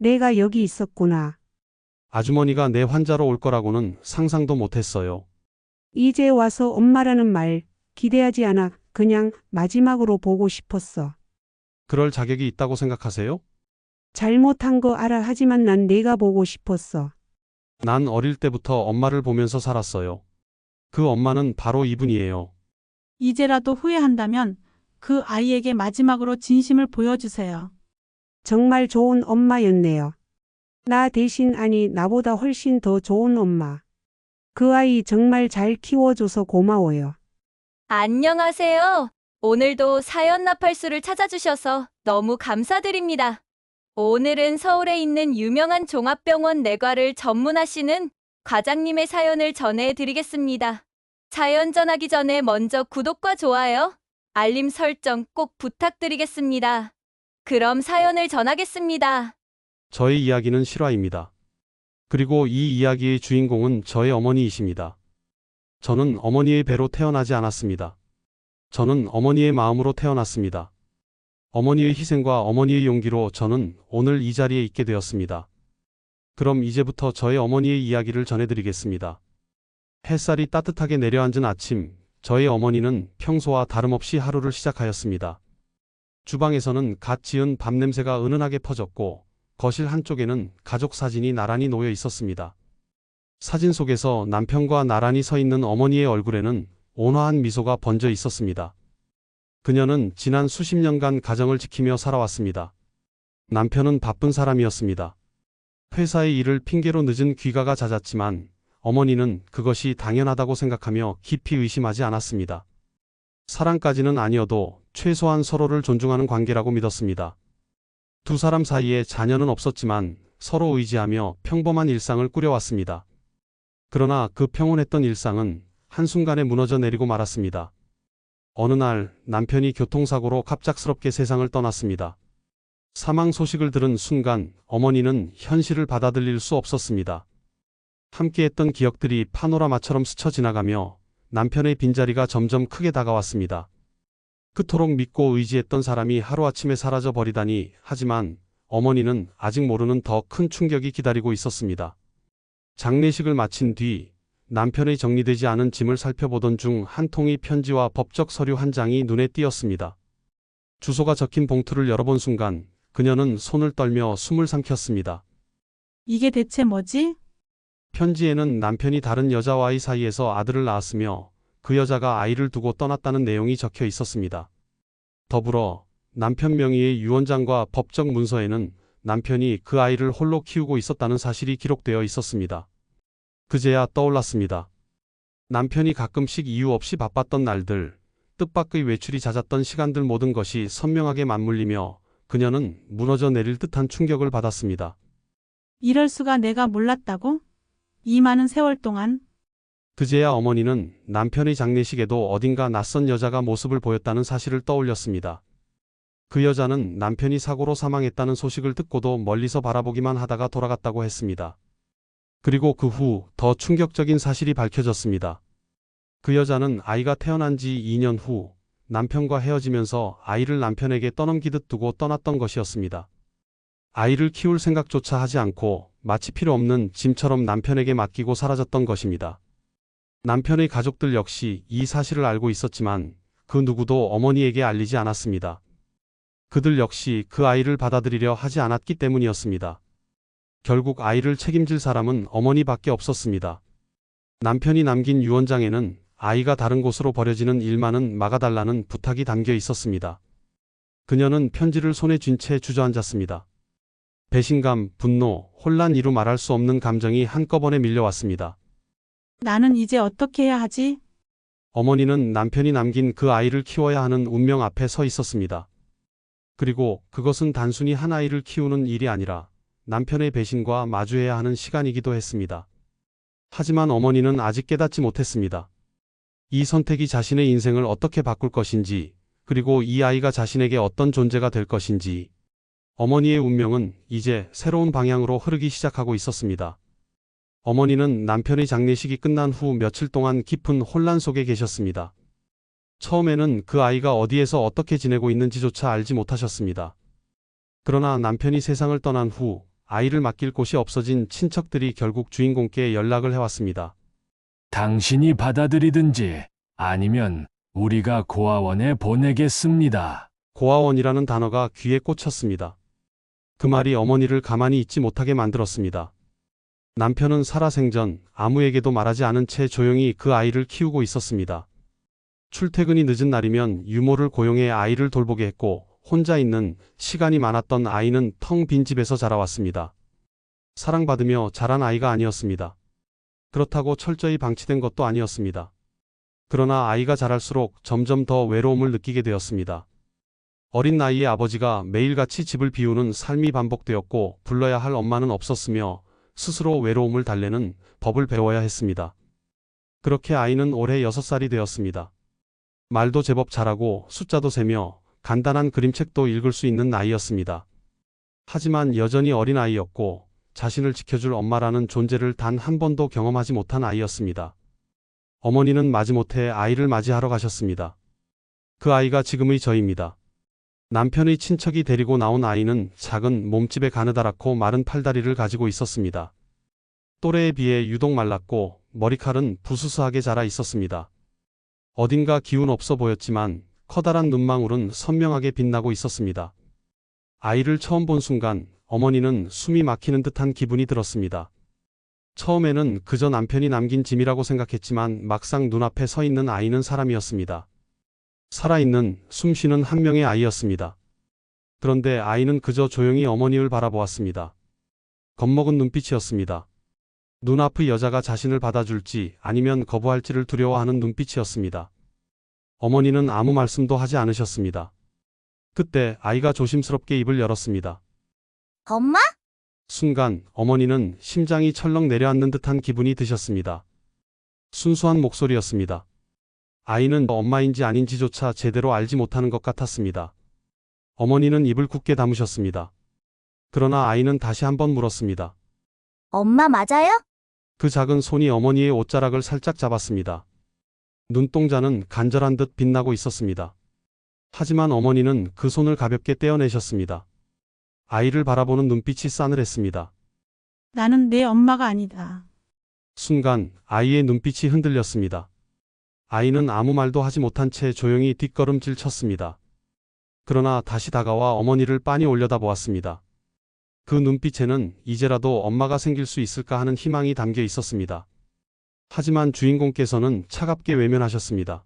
내가 여기 있었구나. 아주머니가 내 환자로 올 거라고는 상상도 못했어요. 이제 와서 엄마라는 말 기대하지 않아. 그냥 마지막으로 보고 싶었어. 그럴 자격이 있다고 생각하세요? 잘못한 거 알아. 하지만 난 내가 보고 싶었어. 난 어릴 때부터 엄마를 보면서 살았어요. 그 엄마는 바로 이분이에요. 이제라도 후회한다면 그 아이에게 마지막으로 진심을 보여주세요. 정말 좋은 엄마였네요. 나 대신 아니 나보다 훨씬 더 좋은 엄마. 그 아이 정말 잘 키워줘서 고마워요. 안녕하세요. 오늘도 사연 나팔수를 찾아주셔서 너무 감사드립니다. 오늘은 서울에 있는 유명한 종합병원 내과를 전문하시는 과장님의 사연을 전해드리겠습니다. 사연 전하기 전에 먼저 구독과 좋아요, 알림 설정 꼭 부탁드리겠습니다. 그럼 사연을 전하겠습니다. 저의 이야기는 실화입니다. 그리고 이 이야기의 주인공은 저의 어머니이십니다. 저는 어머니의 배로 태어나지 않았습니다. 저는 어머니의 마음으로 태어났습니다. 어머니의 희생과 어머니의 용기로 저는 오늘 이 자리에 있게 되었습니다. 그럼 이제부터 저의 어머니의 이야기를 전해드리겠습니다. 햇살이 따뜻하게 내려앉은 아침, 저의 어머니는 평소와 다름없이 하루를 시작하였습니다. 주방에서는 갓 지은 밥 냄새가 은은하게 퍼졌고 거실 한쪽에는 가족 사진이 나란히 놓여 있었습니다. 사진 속에서 남편과 나란히 서 있는 어머니의 얼굴에는 온화한 미소가 번져 있었습니다. 그녀는 지난 수십 년간 가정을 지키며 살아왔습니다. 남편은 바쁜 사람이었습니다. 회사의 일을 핑계로 늦은 귀가가 잦았지만 어머니는 그것이 당연하다고 생각하며 깊이 의심하지 않았습니다. 사랑까지는 아니어도 최소한 서로를 존중하는 관계라고 믿었습니다. 두 사람 사이에 자녀는 없었지만 서로 의지하며 평범한 일상을 꾸려왔습니다. 그러나 그 평온했던 일상은 한순간에 무너져 내리고 말았습니다. 어느 날 남편이 교통사고로 갑작스럽게 세상을 떠났습니다. 사망 소식을 들은 순간 어머니는 현실을 받아들일 수 없었습니다. 함께했던 기억들이 파노라마처럼 스쳐 지나가며 남편의 빈자리가 점점 크게 다가왔습니다. 그토록 믿고 의지했던 사람이 하루아침에 사라져 버리다니. 하지만 어머니는 아직 모르는 더 큰 충격이 기다리고 있었습니다. 장례식을 마친 뒤 남편의 정리되지 않은 짐을 살펴보던 중 한 통의 편지와 법적 서류 한 장이 눈에 띄었습니다. 주소가 적힌 봉투를 열어본 순간 그녀는 손을 떨며 숨을 삼켰습니다. 이게 대체 뭐지? 편지에는 남편이 다른 여자와의 사이에서 아들을 낳았으며 그 여자가 아이를 두고 떠났다는 내용이 적혀 있었습니다. 더불어 남편 명의의 유언장과 법적 문서에는 남편이 그 아이를 홀로 키우고 있었다는 사실이 기록되어 있었습니다. 그제야 떠올랐습니다. 남편이 가끔씩 이유 없이 바빴던 날들, 뜻밖의 외출이 잦았던 시간들, 모든 것이 선명하게 맞물리며 그녀는 무너져 내릴 듯한 충격을 받았습니다. 이럴 수가. 내가 몰랐다고? 이 많은 세월 동안? 그제야 어머니는 남편의 장례식에도 어딘가 낯선 여자가 모습을 보였다는 사실을 떠올렸습니다. 그 여자는 남편이 사고로 사망했다는 소식을 듣고도 멀리서 바라보기만 하다가 돌아갔다고 했습니다. 그리고 그 후 더 충격적인 사실이 밝혀졌습니다. 그 여자는 아이가 태어난 지 2년 후 남편과 헤어지면서 아이를 남편에게 떠넘기듯 두고 떠났던 것이었습니다. 아이를 키울 생각조차 하지 않고 마치 필요 없는 짐처럼 남편에게 맡기고 사라졌던 것입니다. 남편의 가족들 역시 이 사실을 알고 있었지만 그 누구도 어머니에게 알리지 않았습니다. 그들 역시 그 아이를 받아들이려 하지 않았기 때문이었습니다. 결국 아이를 책임질 사람은 어머니밖에 없었습니다. 남편이 남긴 유언장에는 아이가 다른 곳으로 버려지는 일만은 막아달라는 부탁이 담겨 있었습니다. 그녀는 편지를 손에 쥔 채 주저앉았습니다. 배신감, 분노, 혼란, 이루 말할 수 없는 감정이 한꺼번에 밀려왔습니다. 나는 이제 어떻게 해야 하지? 어머니는 남편이 남긴 그 아이를 키워야 하는 운명 앞에 서 있었습니다. 그리고 그것은 단순히 한 아이를 키우는 일이 아니라 남편의 배신과 마주해야 하는 시간이기도 했습니다. 하지만 어머니는 아직 깨닫지 못했습니다. 이 선택이 자신의 인생을 어떻게 바꿀 것인지, 그리고 이 아이가 자신에게 어떤 존재가 될 것인지. 어머니의 운명은 이제 새로운 방향으로 흐르기 시작하고 있었습니다. 어머니는 남편의 장례식이 끝난 후 며칠 동안 깊은 혼란 속에 계셨습니다. 처음에는 그 아이가 어디에서 어떻게 지내고 있는지조차 알지 못하셨습니다. 그러나 남편이 세상을 떠난 후 아이를 맡길 곳이 없어진 친척들이 결국 주인공께 연락을 해왔습니다. 당신이 받아들이든지 아니면 우리가 고아원에 보내겠습니다. 고아원이라는 단어가 귀에 꽂혔습니다. 그 말이 어머니를 가만히 있지 못하게 만들었습니다. 남편은 살아생전 아무에게도 말하지 않은 채 조용히 그 아이를 키우고 있었습니다. 출퇴근이 늦은 날이면 유모를 고용해 아이를 돌보게 했고 혼자 있는 시간이 많았던 아이는 텅 빈 집에서 자라왔습니다. 사랑받으며 자란 아이가 아니었습니다. 그렇다고 철저히 방치된 것도 아니었습니다. 그러나 아이가 자랄수록 점점 더 외로움을 느끼게 되었습니다. 어린 나이에 아버지가 매일같이 집을 비우는 삶이 반복되었고 불러야 할 엄마는 없었으며 스스로 외로움을 달래는 법을 배워야 했습니다. 그렇게 아이는 올해 6살이 되었습니다. 말도 제법 잘하고 숫자도 세며 간단한 그림책도 읽을 수 있는 나이였습니다. 하지만 여전히 어린 아이였고 자신을 지켜줄 엄마라는 존재를 단 한 번도 경험하지 못한 아이였습니다. 어머니는 마지못해 아이를 맞이하러 가셨습니다. 그 아이가 지금의 저입니다. 남편의 친척이 데리고 나온 아이는 작은 몸집에 가느다랗고 마른 팔다리를 가지고 있었습니다. 또래에 비해 유독 말랐고 머리칼은 부스스하게 자라 있었습니다. 어딘가 기운 없어 보였지만 커다란 눈망울은 선명하게 빛나고 있었습니다. 아이를 처음 본 순간 어머니는 숨이 막히는 듯한 기분이 들었습니다. 처음에는 그저 남편이 남긴 짐이라고 생각했지만 막상 눈앞에 서 있는 아이는 사람이었습니다. 살아있는, 숨쉬는 한 명의 아이였습니다. 그런데 아이는 그저 조용히 어머니를 바라보았습니다. 겁먹은 눈빛이었습니다. 눈앞의 여자가 자신을 받아줄지 아니면 거부할지를 두려워하는 눈빛이었습니다. 어머니는 아무 말씀도 하지 않으셨습니다. 그때 아이가 조심스럽게 입을 열었습니다. 엄마? 순간 어머니는 심장이 철렁 내려앉는 듯한 기분이 드셨습니다. 순수한 목소리였습니다. 아이는 엄마인지 아닌지조차 제대로 알지 못하는 것 같았습니다. 어머니는 입을 굳게 다무셨습니다. 그러나 아이는 다시 한번 물었습니다. 엄마 맞아요? 그 작은 손이 어머니의 옷자락을 살짝 잡았습니다. 눈동자는 간절한 듯 빛나고 있었습니다. 하지만 어머니는 그 손을 가볍게 떼어내셨습니다. 아이를 바라보는 눈빛이 싸늘했습니다. 나는 내 엄마가 아니다. 순간 아이의 눈빛이 흔들렸습니다. 아이는 아무 말도 하지 못한 채 조용히 뒷걸음질 쳤습니다. 그러나 다시 다가와 어머니를 빤히 올려다보았습니다. 그 눈빛에는 이제라도 엄마가 생길 수 있을까 하는 희망이 담겨 있었습니다. 하지만 주인공께서는 차갑게 외면하셨습니다.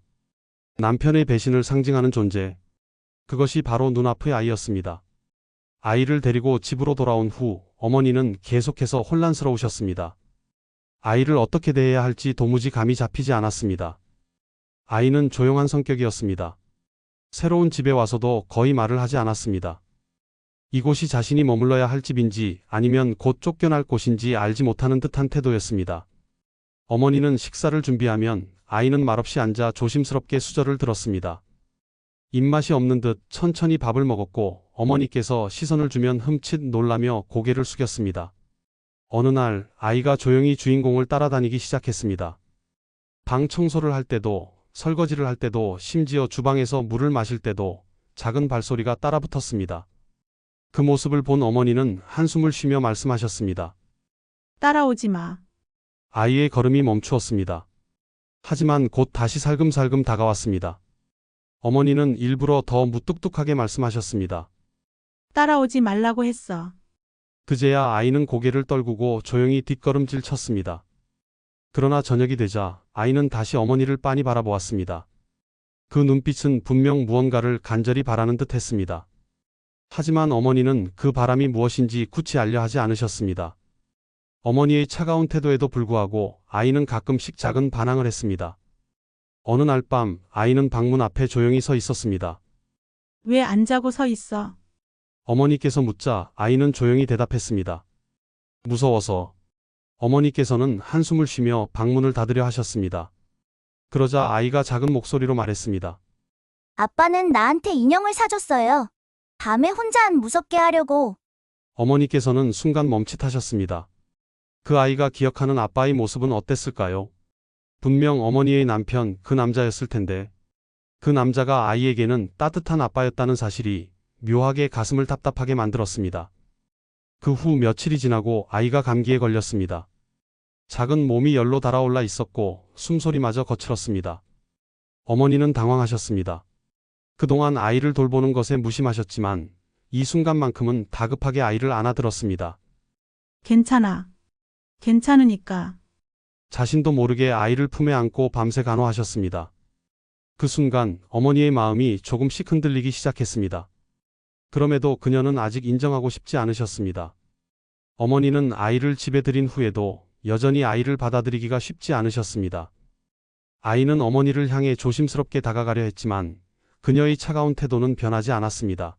남편의 배신을 상징하는 존재. 그것이 바로 눈앞의 아이였습니다. 아이를 데리고 집으로 돌아온 후 어머니는 계속해서 혼란스러우셨습니다. 아이를 어떻게 대해야 할지 도무지 감이 잡히지 않았습니다. 아이는 조용한 성격이었습니다. 새로운 집에 와서도 거의 말을 하지 않았습니다. 이곳이 자신이 머물러야 할 집인지 아니면 곧 쫓겨날 곳인지 알지 못하는 듯한 태도였습니다. 어머니는 식사를 준비하면 아이는 말없이 앉아 조심스럽게 수저를 들었습니다. 입맛이 없는 듯 천천히 밥을 먹었고 어머니께서 시선을 주면 흠칫 놀라며 고개를 숙였습니다. 어느 날 아이가 조용히 주인공을 따라다니기 시작했습니다. 방 청소를 할 때도 설거지를 할 때도 심지어 주방에서 물을 마실 때도 작은 발소리가 따라붙었습니다. 그 모습을 본 어머니는 한숨을 쉬며 말씀하셨습니다. 따라오지 마. 아이의 걸음이 멈추었습니다. 하지만 곧 다시 살금살금 다가왔습니다. 어머니는 일부러 더 무뚝뚝하게 말씀하셨습니다. 따라오지 말라고 했어. 그제야 아이는 고개를 떨구고 조용히 뒷걸음질 쳤습니다. 그러나 저녁이 되자 아이는 다시 어머니를 빤히 바라보았습니다. 그 눈빛은 분명 무언가를 간절히 바라는 듯 했습니다. 하지만 어머니는 그 바람이 무엇인지 굳이 알려 하지 않으셨습니다. 어머니의 차가운 태도에도 불구하고 아이는 가끔씩 작은 반항을 했습니다. 어느 날 밤 아이는 방문 앞에 조용히 서 있었습니다. 왜 안 자고 서 있어? 어머니께서 묻자 아이는 조용히 대답했습니다. 무서워서. 어머니께서는 한숨을 쉬며 방문을 닫으려 하셨습니다. 그러자 아이가 작은 목소리로 말했습니다. 아빠는 나한테 인형을 사줬어요. 밤에 혼자 안 무섭게 하려고. 어머니께서는 순간 멈칫하셨습니다. 그 아이가 기억하는 아빠의 모습은 어땠을까요? 분명 어머니의 남편, 그 남자였을 텐데 그 남자가 아이에게는 따뜻한 아빠였다는 사실이 묘하게 가슴을 답답하게 만들었습니다. 그 후 며칠이 지나고 아이가 감기에 걸렸습니다. 작은 몸이 열로 달아올라 있었고 숨소리마저 거칠었습니다. 어머니는 당황하셨습니다. 그동안 아이를 돌보는 것에 무심하셨지만 이 순간만큼은 다급하게 아이를 안아들었습니다. 괜찮아. 괜찮으니까. 자신도 모르게 아이를 품에 안고 밤새 간호하셨습니다. 그 순간 어머니의 마음이 조금씩 흔들리기 시작했습니다. 그럼에도 그녀는 아직 인정하고 싶지 않으셨습니다. 어머니는 아이를 집에 들인 후에도 여전히 아이를 받아들이기가 쉽지 않으셨습니다. 아이는 어머니를 향해 조심스럽게 다가가려 했지만 그녀의 차가운 태도는 변하지 않았습니다.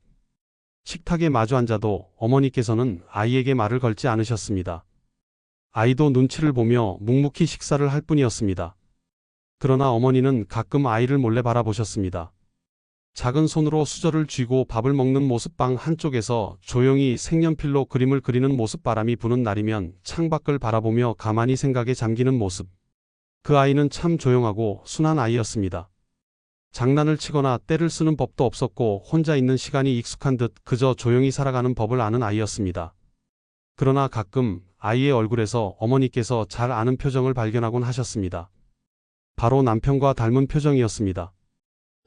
식탁에 마주 앉아도 어머니께서는 아이에게 말을 걸지 않으셨습니다. 아이도 눈치를 보며 묵묵히 식사를 할 뿐이었습니다. 그러나 어머니는 가끔 아이를 몰래 바라보셨습니다. 작은 손으로 수저를 쥐고 밥을 먹는 모습, 방 한쪽에서 조용히 색연필로 그림을 그리는 모습, 바람이 부는 날이면 창밖을 바라보며 가만히 생각에 잠기는 모습. 그 아이는 참 조용하고 순한 아이였습니다. 장난을 치거나 떼를 쓰는 법도 없었고 혼자 있는 시간이 익숙한 듯 그저 조용히 살아가는 법을 아는 아이였습니다. 그러나 가끔 아이의 얼굴에서 어머니께서 잘 아는 표정을 발견하곤 하셨습니다. 바로 남편과 닮은 표정이었습니다.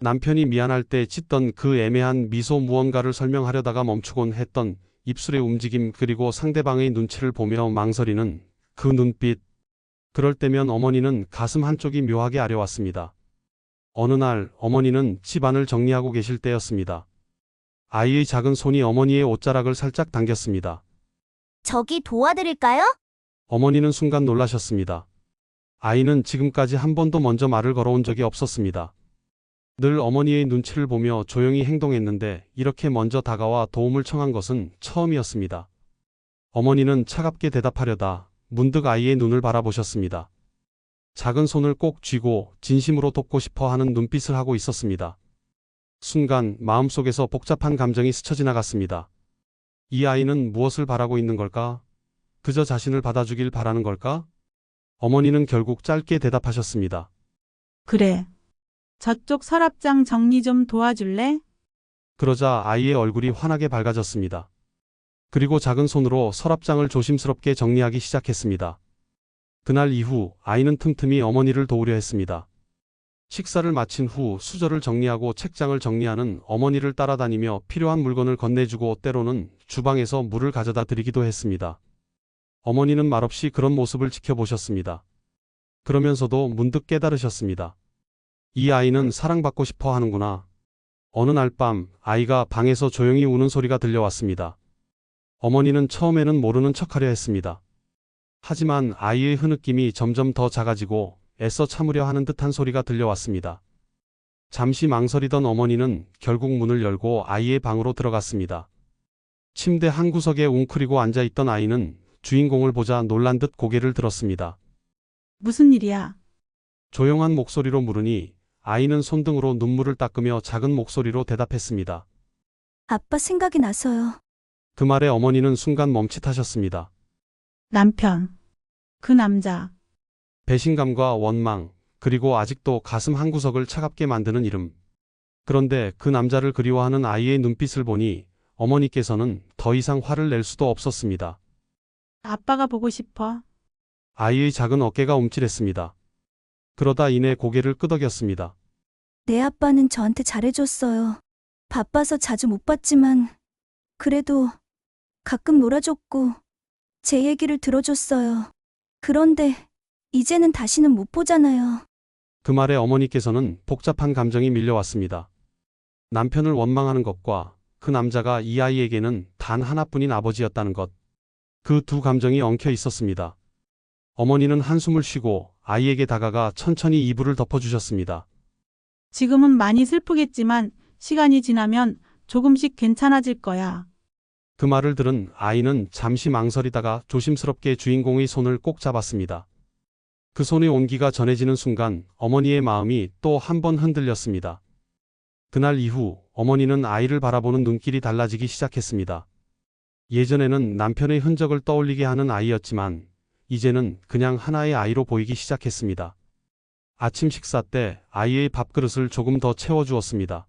남편이 미안할 때 짓던 그 애매한 미소, 무언가를 설명하려다가 멈추곤 했던 입술의 움직임, 그리고 상대방의 눈치를 보며 망설이는 그 눈빛. 그럴 때면 어머니는 가슴 한쪽이 묘하게 아려왔습니다. 어느 날 어머니는 집안을 정리하고 계실 때였습니다. 아이의 작은 손이 어머니의 옷자락을 살짝 당겼습니다. 저기 도와드릴까요? 어머니는 순간 놀라셨습니다. 아이는 지금까지 한 번도 먼저 말을 걸어온 적이 없었습니다. 늘 어머니의 눈치를 보며 조용히 행동했는데 이렇게 먼저 다가와 도움을 청한 것은 처음이었습니다. 어머니는 차갑게 대답하려다 문득 아이의 눈을 바라보셨습니다. 작은 손을 꼭 쥐고 진심으로 돕고 싶어 하는 눈빛을 하고 있었습니다. 순간 마음속에서 복잡한 감정이 스쳐 지나갔습니다. 이 아이는 무엇을 바라고 있는 걸까? 그저 자신을 받아주길 바라는 걸까? 어머니는 결국 짧게 대답하셨습니다. 그래. 저쪽 서랍장 정리 좀 도와줄래? 그러자 아이의 얼굴이 환하게 밝아졌습니다. 그리고 작은 손으로 서랍장을 조심스럽게 정리하기 시작했습니다. 그날 이후 아이는 틈틈이 어머니를 도우려 했습니다. 식사를 마친 후 수저를 정리하고 책장을 정리하는 어머니를 따라다니며 필요한 물건을 건네주고 때로는 주방에서 물을 가져다 드리기도 했습니다. 어머니는 말없이 그런 모습을 지켜보셨습니다. 그러면서도 문득 깨달으셨습니다. 이 아이는 사랑받고 싶어 하는구나. 어느 날 밤 아이가 방에서 조용히 우는 소리가 들려왔습니다. 어머니는 처음에는 모르는 척하려 했습니다. 하지만 아이의 흐느낌이 점점 더 작아지고 애써 참으려 하는 듯한 소리가 들려왔습니다. 잠시 망설이던 어머니는 결국 문을 열고 아이의 방으로 들어갔습니다. 침대 한 구석에 웅크리고 앉아있던 아이는 주인공을 보자 놀란 듯 고개를 들었습니다. 무슨 일이야? 조용한 목소리로 물으니 아이는 손등으로 눈물을 닦으며 작은 목소리로 대답했습니다. 아빠 생각이 나서요. 그 말에 어머니는 순간 멈칫하셨습니다. 남편. 그 남자. 배신감과 원망, 그리고 아직도 가슴 한구석을 차갑게 만드는 이름. 그런데 그 남자를 그리워하는 아이의 눈빛을 보니 어머니께서는 더 이상 화를 낼 수도 없었습니다. 아빠가 보고 싶어. 아이의 작은 어깨가 움찔했습니다. 그러다 이내 고개를 끄덕였습니다. 내 아빠는 저한테 잘해줬어요. 바빠서 자주 못 봤지만 그래도 가끔 놀아줬고 제 얘기를 들어줬어요. 그런데 이제는 다시는 못 보잖아요. 그 말에 어머니께서는 복잡한 감정이 밀려왔습니다. 남편을 원망하는 것과 그 남자가 이 아이에게는 단 하나뿐인 아버지였다는 것. 그 두 감정이 엉켜 있었습니다. 어머니는 한숨을 쉬고 아이에게 다가가 천천히 이불을 덮어주셨습니다. 지금은 많이 슬프겠지만 시간이 지나면 조금씩 괜찮아질 거야. 그 말을 들은 아이는 잠시 망설이다가 조심스럽게 주인공의 손을 꼭 잡았습니다. 그 손의 온기가 전해지는 순간 어머니의 마음이 또 한 번 흔들렸습니다. 그날 이후 어머니는 아이를 바라보는 눈길이 달라지기 시작했습니다. 예전에는 남편의 흔적을 떠올리게 하는 아이였지만 이제는 그냥 하나의 아이로 보이기 시작했습니다. 아침 식사 때 아이의 밥그릇을 조금 더 채워주었습니다.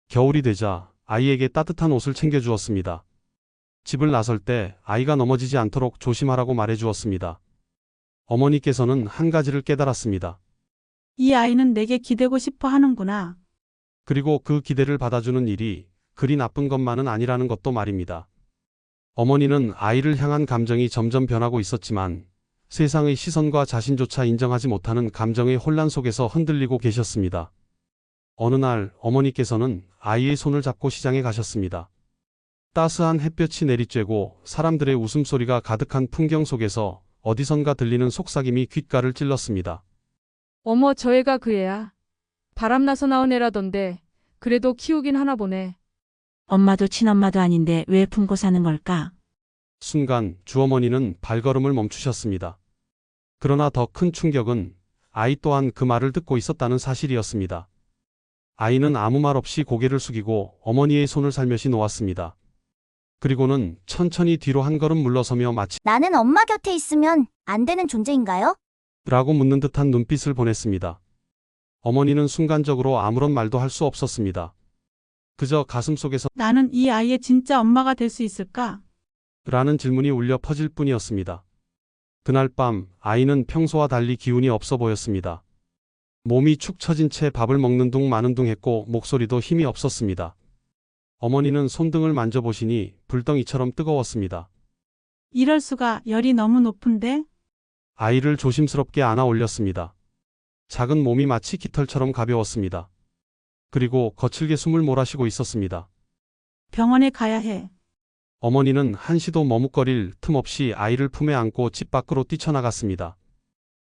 겨울이 되자 아이에게 따뜻한 옷을 챙겨주었습니다. 집을 나설 때 아이가 넘어지지 않도록 조심하라고 말해 주었습니다. 어머니께서는 한 가지를 깨달았습니다. 이 아이는 내게 기대고 싶어 하는구나. 그리고 그 기대를 받아주는 일이 그리 나쁜 것만은 아니라는 것도 말입니다. 어머니는 아이를 향한 감정이 점점 변하고 있었지만 세상의 시선과 자신조차 인정하지 못하는 감정의 혼란 속에서 흔들리고 계셨습니다. 어느 날 어머니께서는 아이의 손을 잡고 시장에 가셨습니다. 따스한 햇볕이 내리쬐고 사람들의 웃음소리가 가득한 풍경 속에서 어디선가 들리는 속삭임이 귓가를 찔렀습니다. 어머, 저 애가 그 애야. 바람나서 나온 애라던데 그래도 키우긴 하나 보네. 엄마도 친엄마도 아닌데 왜 품고 사는 걸까? 순간 주어머니는 발걸음을 멈추셨습니다. 그러나 더 큰 충격은 아이 또한 그 말을 듣고 있었다는 사실이었습니다. 아이는 아무 말 없이 고개를 숙이고 어머니의 손을 살며시 놓았습니다. 그리고는 천천히 뒤로 한 걸음 물러서며 마치 나는 엄마 곁에 있으면 안 되는 존재인가요? 라고 묻는 듯한 눈빛을 보냈습니다. 어머니는 순간적으로 아무런 말도 할 수 없었습니다. 그저 가슴속에서 나는 이 아이의 진짜 엄마가 될 수 있을까? 라는 질문이 울려 퍼질 뿐이었습니다. 그날 밤 아이는 평소와 달리 기운이 없어 보였습니다. 몸이 축 처진 채 밥을 먹는 둥 마는 둥 했고 목소리도 힘이 없었습니다. 어머니는 손등을 만져보시니 불덩이처럼 뜨거웠습니다. 이럴 수가, 열이 너무 높은데? 아이를 조심스럽게 안아 올렸습니다. 작은 몸이 마치 깃털처럼 가벼웠습니다. 그리고 거칠게 숨을 몰아쉬고 있었습니다. 병원에 가야 해. 어머니는 한시도 머뭇거릴 틈 없이 아이를 품에 안고 집 밖으로 뛰쳐나갔습니다.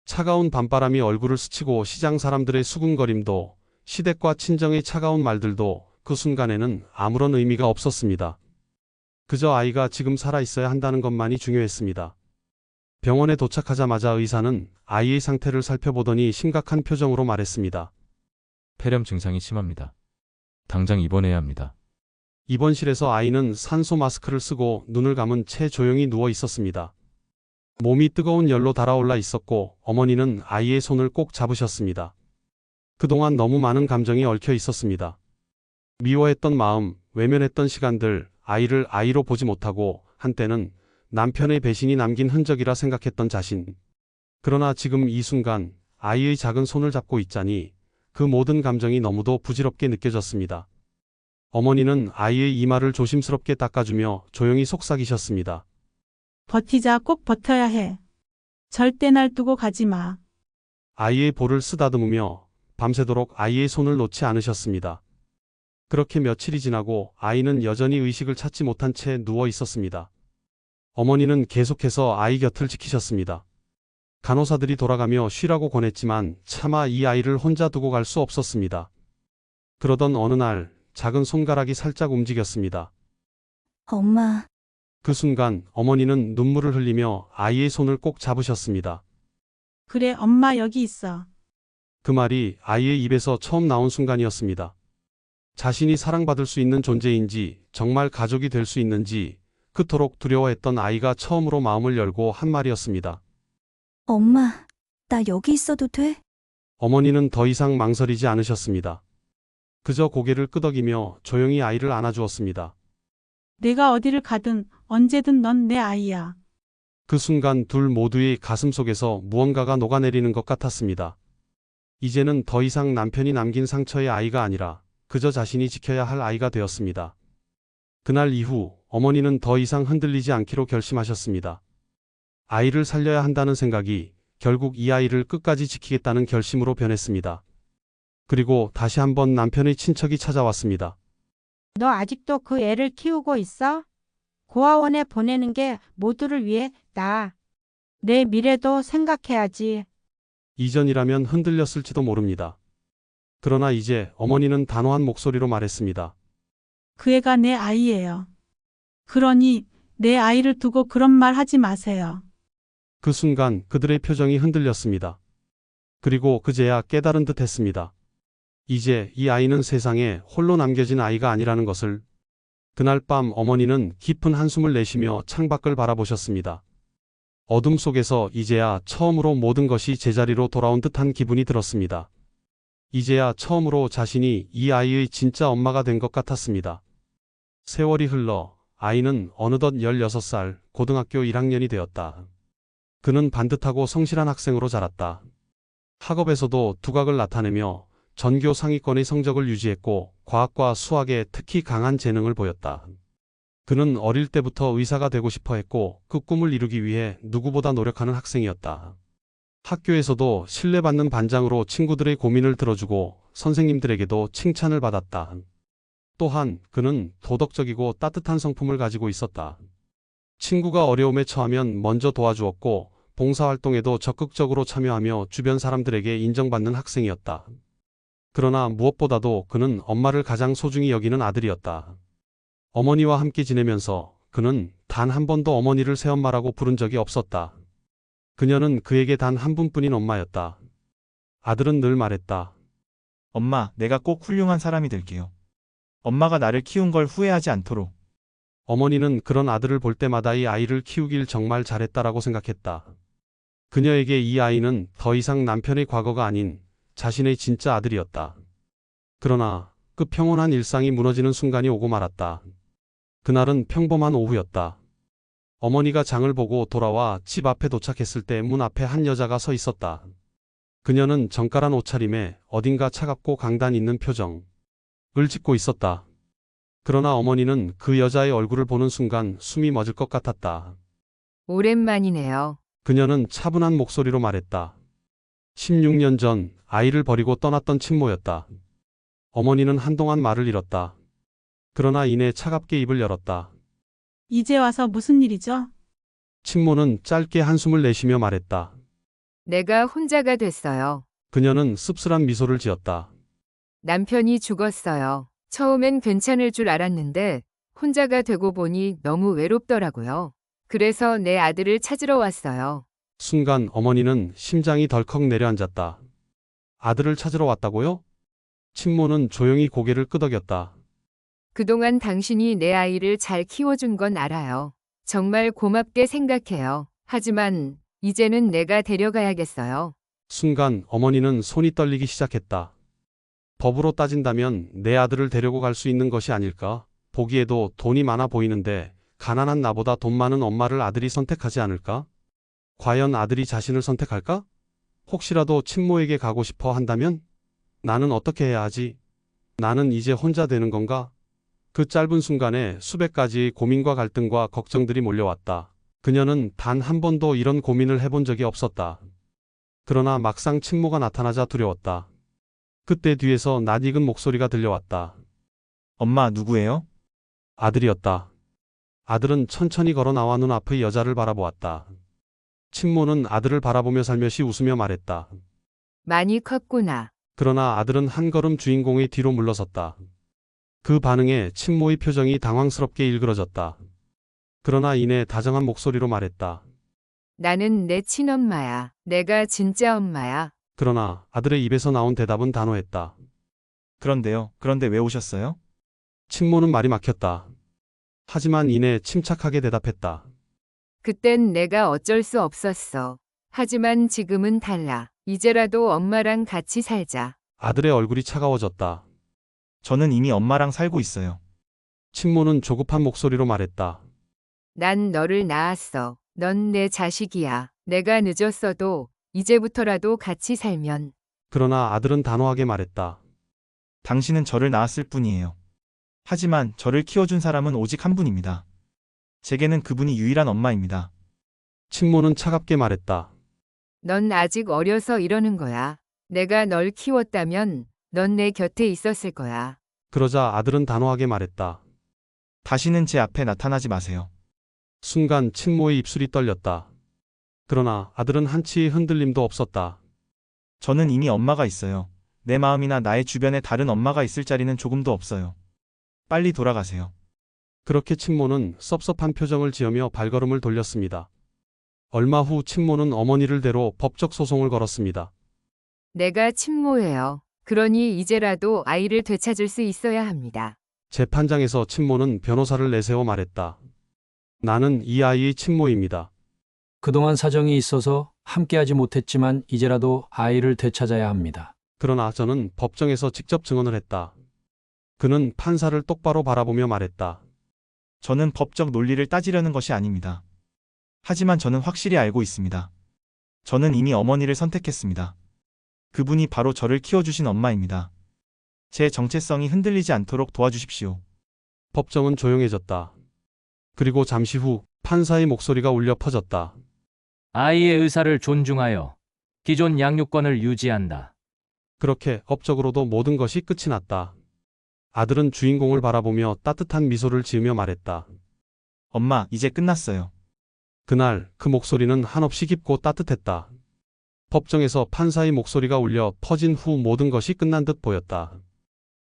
차가운 밤바람이 얼굴을 스치고 시장 사람들의 수군거림도 시댁과 친정의 차가운 말들도 그 순간에는 아무런 의미가 없었습니다. 그저 아이가 지금 살아있어야 한다는 것만이 중요했습니다. 병원에 도착하자마자 의사는 아이의 상태를 살펴보더니 심각한 표정으로 말했습니다. 폐렴 증상이 심합니다. 당장 입원해야 합니다. 입원실에서 아이는 산소 마스크를 쓰고 눈을 감은 채 조용히 누워 있었습니다. 몸이 뜨거운 열로 달아올라 있었고 어머니는 아이의 손을 꼭 잡으셨습니다. 그동안 너무 많은 감정이 얽혀 있었습니다. 미워했던 마음, 외면했던 시간들, 아이를 아이로 보지 못하고 한때는 남편의 배신이 남긴 흔적이라 생각했던 자신. 그러나 지금 이 순간 아이의 작은 손을 잡고 있자니 그 모든 감정이 너무도 부질없게 느껴졌습니다. 어머니는 아이의 이마를 조심스럽게 닦아주며 조용히 속삭이셨습니다. 버티자, 꼭 버텨야 해. 절대 날 두고 가지 마. 아이의 볼을 쓰다듬으며 밤새도록 아이의 손을 놓지 않으셨습니다. 그렇게 며칠이 지나고 아이는 여전히 의식을 찾지 못한 채 누워 있었습니다. 어머니는 계속해서 아이 곁을 지키셨습니다. 간호사들이 돌아가며 쉬라고 권했지만 차마 이 아이를 혼자 두고 갈 수 없었습니다. 그러던 어느 날 작은 손가락이 살짝 움직였습니다. 엄마, 그 순간 어머니는 눈물을 흘리며 아이의 손을 꼭 잡으셨습니다. 그래, 엄마 여기 있어. 그 말이 아이의 입에서 처음 나온 순간이었습니다. 자신이 사랑받을 수 있는 존재인지, 정말 가족이 될 수 있는지 그토록 두려워했던 아이가 처음으로 마음을 열고 한 말이었습니다. 엄마, 나 여기 있어도 돼? 어머니는 더 이상 망설이지 않으셨습니다. 그저 고개를 끄덕이며 조용히 아이를 안아주었습니다. 내가 어디를 가든 언제든 넌 내 아이야. 그 순간 둘 모두의 가슴 속에서 무언가가 녹아내리는 것 같았습니다. 이제는 더 이상 남편이 남긴 상처의 아이가 아니라 그저 자신이 지켜야 할 아이가 되었습니다. 그날 이후 어머니는 더 이상 흔들리지 않기로 결심하셨습니다. 아이를 살려야 한다는 생각이 결국 이 아이를 끝까지 지키겠다는 결심으로 변했습니다. 그리고 다시 한번 남편의 친척이 찾아왔습니다. 너 아직도 그 애를 키우고 있어? 고아원에 보내는 게 모두를 위해 나아. 내 미래도 생각해야지. 이전이라면 흔들렸을지도 모릅니다. 그러나 이제 어머니는 단호한 목소리로 말했습니다. 그 애가 내 아이예요. 그러니 내 아이를 두고 그런 말 하지 마세요. 그 순간 그들의 표정이 흔들렸습니다. 그리고 그제야 깨달은 듯 했습니다. 이제 이 아이는 세상에 홀로 남겨진 아이가 아니라는 것을. 그날 밤 어머니는 깊은 한숨을 내쉬며 창밖을 바라보셨습니다. 어둠 속에서 이제야 처음으로 모든 것이 제자리로 돌아온 듯한 기분이 들었습니다. 이제야 처음으로 자신이 이 아이의 진짜 엄마가 된 것 같았습니다. 세월이 흘러 아이는 어느덧 16살, 고등학교 1학년이 되었다. 그는 반듯하고 성실한 학생으로 자랐다. 학업에서도 두각을 나타내며 전교 상위권의 성적을 유지했고 과학과 수학에 특히 강한 재능을 보였다. 그는 어릴 때부터 의사가 되고 싶어 했고 그 꿈을 이루기 위해 누구보다 노력하는 학생이었다. 학교에서도 신뢰받는 반장으로 친구들의 고민을 들어주고 선생님들에게도 칭찬을 받았다. 또한 그는 도덕적이고 따뜻한 성품을 가지고 있었다. 친구가 어려움에 처하면 먼저 도와주었고 봉사활동에도 적극적으로 참여하며 주변 사람들에게 인정받는 학생이었다. 그러나 무엇보다도 그는 엄마를 가장 소중히 여기는 아들이었다. 어머니와 함께 지내면서 그는 단 한 번도 어머니를 새엄마라고 부른 적이 없었다. 그녀는 그에게 단 한 분뿐인 엄마였다. 아들은 늘 말했다. 엄마, 내가 꼭 훌륭한 사람이 될게요. 엄마가 나를 키운 걸 후회하지 않도록. 어머니는 그런 아들을 볼 때마다 이 아이를 키우길 정말 잘했다라고 생각했다. 그녀에게 이 아이는 더 이상 남편의 과거가 아닌 자신의 진짜 아들이었다. 그러나 그 평온한 일상이 무너지는 순간이 오고 말았다. 그날은 평범한 오후였다. 어머니가 장을 보고 돌아와 집 앞에 도착했을 때 문 앞에 한 여자가 서 있었다. 그녀는 정갈한 옷차림에 어딘가 차갑고 강단 있는 표정을 짓고 있었다. 그러나 어머니는 그 여자의 얼굴을 보는 순간 숨이 멎을 것 같았다. 오랜만이네요. 그녀는 차분한 목소리로 말했다. 16년 전 아이를 버리고 떠났던 친모였다. 어머니는 한동안 말을 잃었다. 그러나 이내 차갑게 입을 열었다. 이제 와서 무슨 일이죠? 친모는 짧게 한숨을 내쉬며 말했다. 내가 혼자가 됐어요. 그녀는 씁쓸한 미소를 지었다. 남편이 죽었어요. 처음엔 괜찮을 줄 알았는데 혼자가 되고 보니 너무 외롭더라고요. 그래서 내 아들을 찾으러 왔어요. 순간 어머니는 심장이 덜컥 내려앉았다. 아들을 찾으러 왔다고요? 친모는 조용히 고개를 끄덕였다. 그동안 당신이 내 아이를 잘 키워준 건 알아요. 정말 고맙게 생각해요. 하지만 이제는 내가 데려가야겠어요. 순간 어머니는 손이 떨리기 시작했다. 법으로 따진다면 내 아들을 데리고 갈 수 있는 것이 아닐까? 보기에도 돈이 많아 보이는데 가난한 나보다 돈 많은 엄마를 아들이 선택하지 않을까? 과연 아들이 자신을 선택할까? 혹시라도 친모에게 가고 싶어 한다면? 나는 어떻게 해야 하지? 나는 이제 혼자 되는 건가? 그 짧은 순간에 수백 가지의 고민과 갈등과 걱정들이 몰려왔다. 그녀는 단 한 번도 이런 고민을 해본 적이 없었다. 그러나 막상 친모가 나타나자 두려웠다. 그때 뒤에서 낯익은 목소리가 들려왔다. 엄마, 누구예요? 아들이었다. 아들은 천천히 걸어 나와 눈앞의 여자를 바라보았다. 친모는 아들을 바라보며 살며시 웃으며 말했다. 많이 컸구나. 그러나 아들은 한 걸음 주인공의 뒤로 물러섰다. 그 반응에 친모의 표정이 당황스럽게 일그러졌다. 그러나 이내 다정한 목소리로 말했다. 나는 내 친엄마야. 내가 진짜 엄마야. 그러나 아들의 입에서 나온 대답은 단호했다. 그런데요. 그런데 왜 오셨어요? 친모는 말이 막혔다. 하지만 이내 침착하게 대답했다. 그땐 내가 어쩔 수 없었어. 하지만 지금은 달라. 이제라도 엄마랑 같이 살자. 아들의 얼굴이 차가워졌다. 저는 이미 엄마랑 살고 있어요. 친모는 조급한 목소리로 말했다. 난 너를 낳았어. 넌 내 자식이야. 내가 늦었어도 이제부터라도 같이 살면. 그러나 아들은 단호하게 말했다. 당신은 저를 낳았을 뿐이에요. 하지만 저를 키워준 사람은 오직 한 분입니다. 제게는 그분이 유일한 엄마입니다. 친모는 차갑게 말했다. 넌 아직 어려서 이러는 거야. 내가 널 키웠다면 넌 내 곁에 있었을 거야. 그러자 아들은 단호하게 말했다. 다시는 제 앞에 나타나지 마세요. 순간 친모의 입술이 떨렸다. 그러나 아들은 한치의 흔들림도 없었다. 저는 이미 엄마가 있어요. 내 마음이나 나의 주변에 다른 엄마가 있을 자리는 조금도 없어요. 빨리 돌아가세요. 그렇게 친모는 섭섭한 표정을 지으며 발걸음을 돌렸습니다. 얼마 후 친모는 어머니를 대로 법적 소송을 걸었습니다. 내가 친모예요. 그러니 이제라도 아이를 되찾을 수 있어야 합니다. 재판장에서 친모는 변호사를 내세워 말했다. 나는 이 아이의 친모입니다. 그동안 사정이 있어서 함께하지 못했지만 이제라도 아이를 되찾아야 합니다. 그러나 저는 법정에서 직접 증언을 했다. 그는 판사를 똑바로 바라보며 말했다. 저는 법적 논리를 따지려는 것이 아닙니다. 하지만 저는 확실히 알고 있습니다. 저는 이미 어머니를 선택했습니다. 그분이 바로 저를 키워주신 엄마입니다. 제 정체성이 흔들리지 않도록 도와주십시오. 법정은 조용해졌다. 그리고 잠시 후 판사의 목소리가 울려 퍼졌다. 아이의 의사를 존중하여 기존 양육권을 유지한다. 그렇게 법적으로도 모든 것이 끝이 났다. 아들은 주인공을 바라보며 따뜻한 미소를 지으며 말했다. 엄마, 이제 끝났어요. 그날 그 목소리는 한없이 깊고 따뜻했다. 법정에서 판사의 목소리가 울려 퍼진 후 모든 것이 끝난 듯 보였다.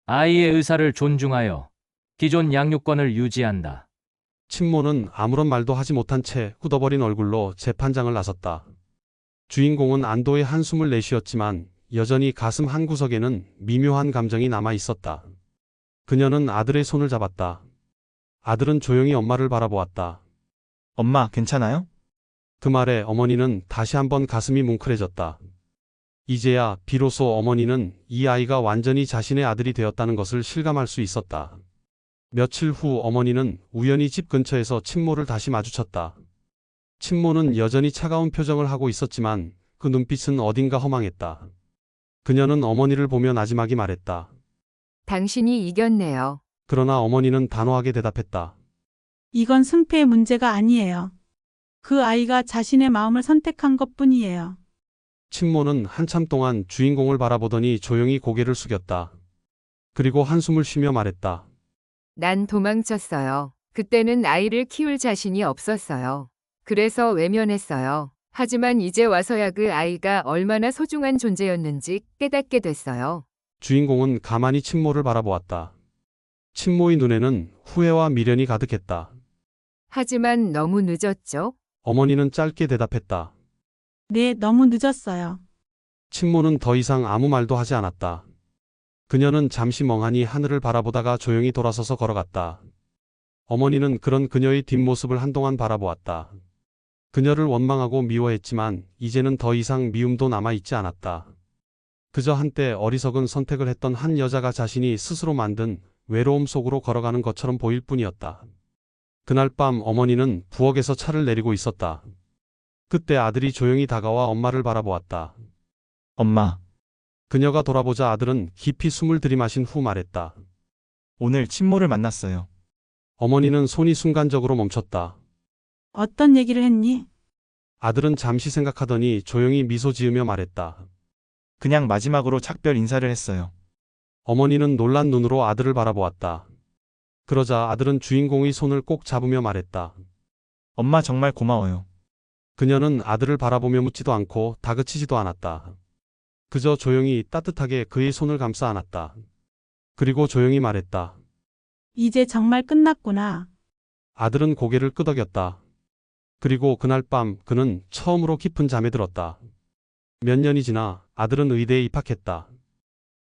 아이의 의사를 존중하여 기존 양육권을 유지한다. 친모는 아무런 말도 하지 못한 채 굳어버린 얼굴로 재판장을 나섰다. 주인공은 안도의 한숨을 내쉬었지만 여전히 가슴 한구석에는 미묘한 감정이 남아 있었다. 그녀는 아들의 손을 잡았다. 아들은 조용히 엄마를 바라보았다. 엄마, 괜찮아요? 그 말에 어머니는 다시 한번 가슴이 뭉클해졌다. 이제야 비로소 어머니는 이 아이가 완전히 자신의 아들이 되었다는 것을 실감할 수 있었다. 며칠 후 어머니는 우연히 집 근처에서 친모를 다시 마주쳤다. 친모는 여전히 차가운 표정을 하고 있었지만 그 눈빛은 어딘가 허망했다. 그녀는 어머니를 보며 나지막이 말했다. 당신이 이겼네요. 그러나 어머니는 단호하게 대답했다. 이건 승패의 문제가 아니에요. 그 아이가 자신의 마음을 선택한 것뿐이에요. 친모는 한참 동안 주인공을 바라보더니 조용히 고개를 숙였다. 그리고 한숨을 쉬며 말했다. 난 도망쳤어요. 그때는 아이를 키울 자신이 없었어요. 그래서 외면했어요. 하지만 이제 와서야 그 아이가 얼마나 소중한 존재였는지 깨닫게 됐어요. 주인공은 가만히 친모를 바라보았다. 친모의 눈에는 후회와 미련이 가득했다. 하지만 너무 늦었죠? 어머니는 짧게 대답했다. 네, 너무 늦었어요. 친모는 더 이상 아무 말도 하지 않았다. 그녀는 잠시 멍하니 하늘을 바라보다가 조용히 돌아서서 걸어갔다. 어머니는 그런 그녀의 뒷모습을 한동안 바라보았다. 그녀를 원망하고 미워했지만 이제는 더 이상 미움도 남아있지 않았다. 그저 한때 어리석은 선택을 했던 한 여자가 자신이 스스로 만든 외로움 속으로 걸어가는 것처럼 보일 뿐이었다. 그날 밤 어머니는 부엌에서 차를 내리고 있었다. 그때 아들이 조용히 다가와 엄마를 바라보았다. 엄마. 그녀가 돌아보자 아들은 깊이 숨을 들이마신 후 말했다. 오늘 친모를 만났어요. 어머니는 손이 순간적으로 멈췄다. 어떤 얘기를 했니? 아들은 잠시 생각하더니 조용히 미소 지으며 말했다. 그냥 마지막으로 작별 인사를 했어요. 어머니는 놀란 눈으로 아들을 바라보았다. 그러자 아들은 주인공의 손을 꼭 잡으며 말했다. 엄마 정말 고마워요. 그녀는 아들을 바라보며 묻지도 않고 다그치지도 않았다. 그저 조용히 따뜻하게 그의 손을 감싸 안았다. 그리고 조용히 말했다. 이제 정말 끝났구나. 아들은 고개를 끄덕였다. 그리고 그날 밤 그는 처음으로 깊은 잠에 들었다. 몇 년이 지나 아들은 의대에 입학했다.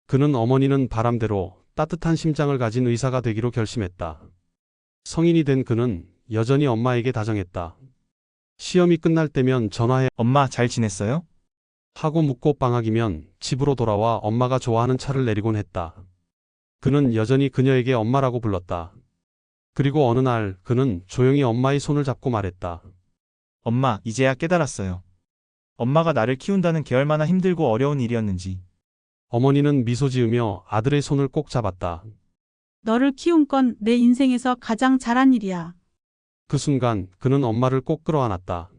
그는 어머니는 바람대로 따뜻한 심장을 가진 의사가 되기로 결심했다. 성인이 된 그는 여전히 엄마에게 다정했다. 시험이 끝날 때면 전화해 엄마 잘 지냈어요? 하고 묻고 방학이면 집으로 돌아와 엄마가 좋아하는 차를 내리곤 했다. 그는 여전히 그녀에게 엄마라고 불렀다. 그리고 어느 날 그는 조용히 엄마의 손을 잡고 말했다. 엄마, 이제야 깨달았어요. 엄마가 나를 키운다는 게 얼마나 힘들고 어려운 일이었는지. 어머니는 미소 지으며 아들의 손을 꼭 잡았다. 너를 키운 건 내 인생에서 가장 잘한 일이야. 그 순간 그는 엄마를 꼭 끌어안았다.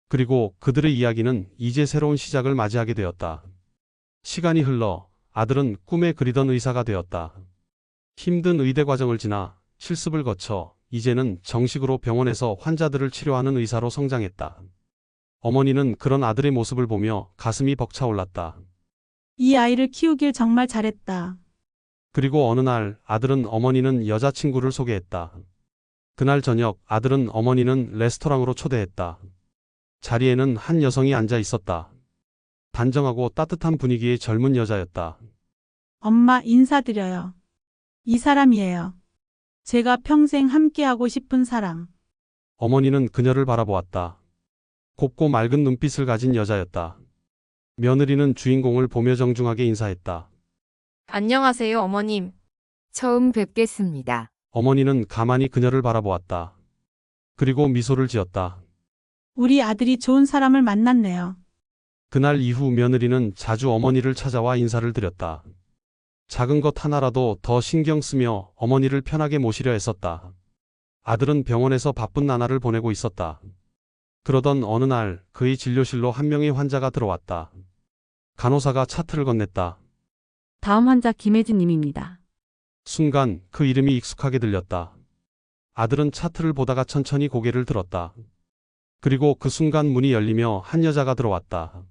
그리고 그들의 이야기는 이제 새로운 시작을 맞이하게 되었다. 시간이 흘러 아들은 꿈에 그리던 의사가 되었다. 힘든 의대 과정을 지나 실습을 거쳐 이제는 정식으로 병원에서 환자들을 치료하는 의사로 성장했다. 어머니는 그런 아들의 모습을 보며 가슴이 벅차올랐다. 이 아이를 키우길 정말 잘했다. 그리고 어느 날 아들은 어머니는 여자친구를 소개했다. 그날 저녁 아들은 어머니는 레스토랑으로 초대했다. 자리에는 한 여성이 앉아 있었다. 단정하고 따뜻한 분위기의 젊은 여자였다. 엄마 인사드려요. 이 사람이에요. 제가 평생 함께하고 싶은 사람. 어머니는 그녀를 바라보았다. 곱고 맑은 눈빛을 가진 여자였다. 며느리는 주인공을 보며 정중하게 인사했다. 안녕하세요, 어머님. 처음 뵙겠습니다. 어머니는 가만히 그녀를 바라보았다. 그리고 미소를 지었다. 우리 아들이 좋은 사람을 만났네요. 그날 이후 며느리는 자주 어머니를 찾아와 인사를 드렸다. 작은 것 하나라도 더 신경 쓰며 어머니를 편하게 모시려 했었다. 아들은 병원에서 바쁜 나날을 보내고 있었다. 그러던 어느 날 그의 진료실로 한 명의 환자가 들어왔다. 간호사가 차트를 건넸다. 다음 환자 김혜진 님입니다. 순간 그 이름이 익숙하게 들렸다. 아들은 차트를 보다가 천천히 고개를 들었다. 그리고 그 순간 문이 열리며 한 여자가 들어왔다.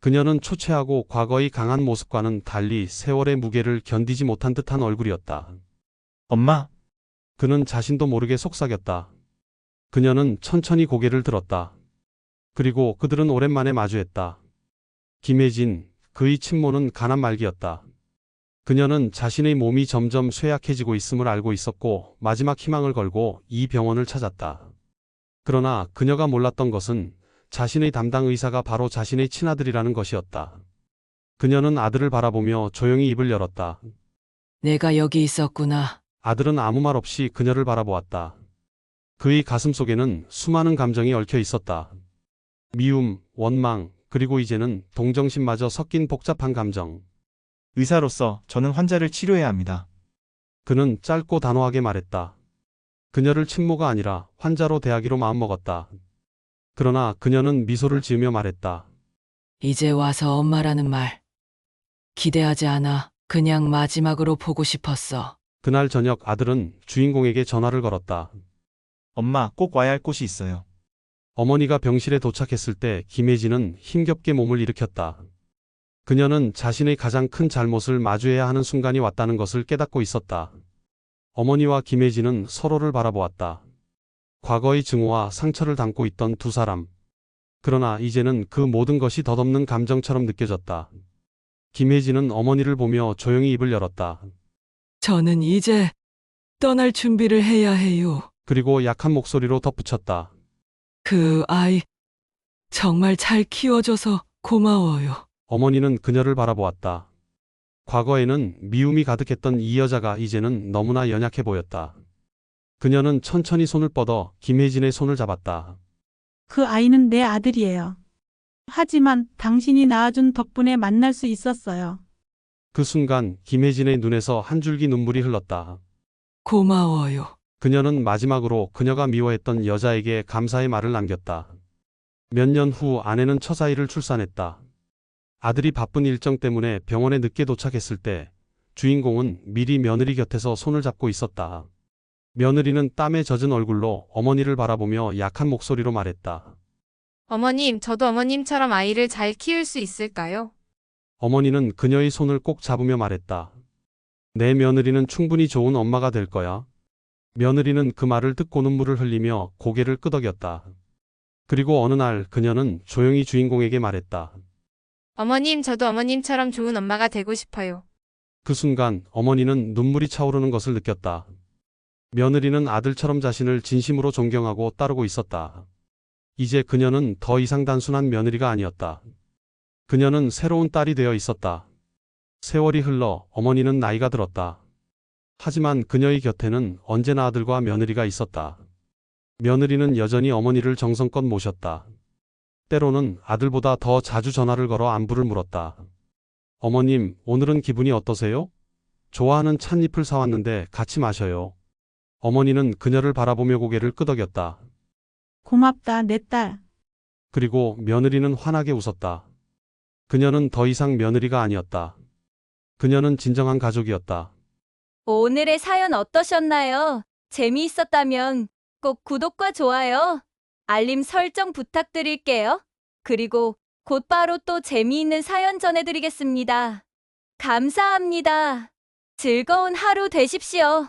그녀는 초췌하고 과거의 강한 모습과는 달리 세월의 무게를 견디지 못한 듯한 얼굴이었다. 엄마, 그는 자신도 모르게 속삭였다. 그녀는 천천히 고개를 들었다. 그리고 그들은 오랜만에 마주했다. 김혜진, 그의 친모는 가난 말기였다. 그녀는 자신의 몸이 점점 쇠약해지고 있음을 알고 있었고 마지막 희망을 걸고 이 병원을 찾았다. 그러나 그녀가 몰랐던 것은 자신의 담당 의사가 바로 자신의 친아들이라는 것이었다. 그녀는 아들을 바라보며 조용히 입을 열었다. 내가 여기 있었구나. 아들은 아무 말 없이 그녀를 바라보았다. 그의 가슴 속에는 수많은 감정이 얽혀 있었다. 미움, 원망, 그리고 이제는 동정심마저 섞인 복잡한 감정. 의사로서 저는 환자를 치료해야 합니다. 그는 짧고 단호하게 말했다. 그녀를 친모가 아니라 환자로 대하기로 마음먹었다. 그러나 그녀는 미소를 지으며 말했다. 이제 와서 엄마라는 말 기대하지 않아. 그냥 마지막으로 보고 싶었어. 그날 저녁 아들은 주인공에게 전화를 걸었다. 엄마, 꼭 와야 할 곳이 있어요. 어머니가 병실에 도착했을 때 김혜진은 힘겹게 몸을 일으켰다. 그녀는 자신의 가장 큰 잘못을 마주해야 하는 순간이 왔다는 것을 깨닫고 있었다. 어머니와 김혜진은 서로를 바라보았다. 과거의 증오와 상처를 담고 있던 두 사람. 그러나 이제는 그 모든 것이 덧없는 감정처럼 느껴졌다. 김혜진은 어머니를 보며 조용히 입을 열었다. 저는 이제 떠날 준비를 해야 해요. 그리고 약한 목소리로 덧붙였다. 그 아이 정말 잘 키워줘서 고마워요. 어머니는 그녀를 바라보았다. 과거에는 미움이 가득했던 이 여자가 이제는 너무나 연약해 보였다. 그녀는 천천히 손을 뻗어 김혜진의 손을 잡았다. 그 아이는 내 아들이에요. 하지만 당신이 낳아준 덕분에 만날 수 있었어요. 그 순간 김혜진의 눈에서 한 줄기 눈물이 흘렀다. 고마워요. 그녀는 마지막으로 그녀가 미워했던 여자에게 감사의 말을 남겼다. 몇 년 후 아내는 첫아이를 출산했다. 아들이 바쁜 일정 때문에 병원에 늦게 도착했을 때 주인공은 미리 며느리 곁에서 손을 잡고 있었다. 며느리는 땀에 젖은 얼굴로 어머니를 바라보며 약한 목소리로 말했다. 어머님, 저도 어머님처럼 아이를 잘 키울 수 있을까요? 어머니는 그녀의 손을 꼭 잡으며 말했다. 내 며느리는 충분히 좋은 엄마가 될 거야. 며느리는 그 말을 듣고 눈물을 흘리며 고개를 끄덕였다. 그리고 어느 날 그녀는 조용히 주인공에게 말했다. 어머님, 저도 어머님처럼 좋은 엄마가 되고 싶어요. 그 순간 어머니는 눈물이 차오르는 것을 느꼈다. 며느리는 아들처럼 자신을 진심으로 존경하고 따르고 있었다. 이제 그녀는 더 이상 단순한 며느리가 아니었다. 그녀는 새로운 딸이 되어 있었다. 세월이 흘러 어머니는 나이가 들었다. 하지만 그녀의 곁에는 언제나 아들과 며느리가 있었다. 며느리는 여전히 어머니를 정성껏 모셨다. 때로는 아들보다 더 자주 전화를 걸어 안부를 물었다. 어머님, 오늘은 기분이 어떠세요? 좋아하는 찻잎을 사왔는데 같이 마셔요. 어머니는 그녀를 바라보며 고개를 끄덕였다. 고맙다, 내 딸. 그리고 며느리는 환하게 웃었다. 그녀는 더 이상 며느리가 아니었다. 그녀는 진정한 가족이었다. 오늘의 사연 어떠셨나요? 재미있었다면 꼭 구독과 좋아요, 알림 설정 부탁드릴게요. 그리고 곧바로 또 재미있는 사연 전해드리겠습니다. 감사합니다. 즐거운 하루 되십시오.